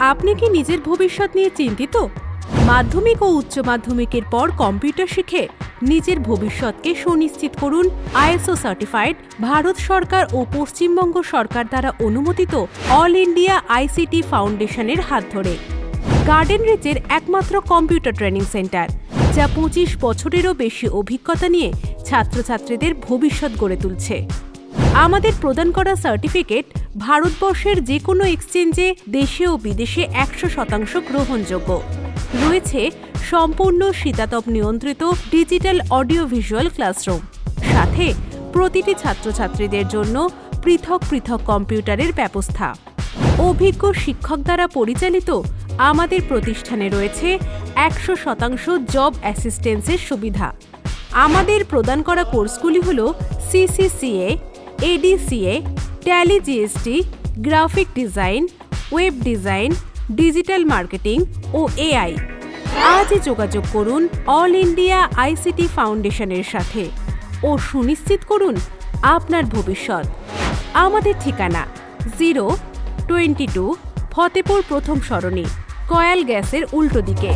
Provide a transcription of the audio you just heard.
আপনি কি নিজের ভবিষ্যৎ নিয়ে চিন্তিত? মাধ্যমিক ও উচ্চ মাধ্যমিকের পর কম্পিউটার শিখে নিজের ভবিষ্যৎকে সুনিশ্চিত করুন আইএসও সার্টিফাইড, ভারত সরকার ও পশ্চিমবঙ্গ সরকার দ্বারা অনুমোদিত অল ইন্ডিয়া আইসিটি ফাউন্ডেশনের হাত ধরে। গার্ডেন রিচের একমাত্র কম্পিউটার ট্রেনিং সেন্টার, যা 25 বছরেরও বেশি অভিজ্ঞতা নিয়ে ছাত্রছাত্রীদের ভবিষ্যৎ গড়ে তুলছে। আমাদের প্রদান করা সার্টিফিকেট ভারতবর্ষের যে কোনো এক্সচেঞ্জে দেশে ও বিদেশে 100% গ্রহণযোগ্য। রয়েছে সম্পূর্ণ শীতাতপ নিয়ন্ত্রিত ডিজিটাল অডিও ভিজুয়াল ক্লাসরুম, সাথে প্রতিটি ছাত্রছাত্রীদের জন্য পৃথক পৃথক কম্পিউটারের ব্যবস্থা। অভিজ্ঞ শিক্ষক দ্বারা পরিচালিত আমাদের প্রতিষ্ঠানে রয়েছে 100% জব অ্যাসিস্ট্যান্সের সুবিধা। আমাদের প্রদান করা কোর্সগুলি হল CCCA, ADCA, Tally GST, graphic design, web design, digital marketing ও এআই। আজই যোগাযোগ করুন অল ইন্ডিয়া আইসিটি ফাউন্ডেশনের সাথে ও সুনিশ্চিত করুন আপনার ভবিষ্যৎ। আমাদের ঠিকানা 022 ফতেপুর প্রথম সরণি, কয়াল গ্যাসের উল্টো দিকে।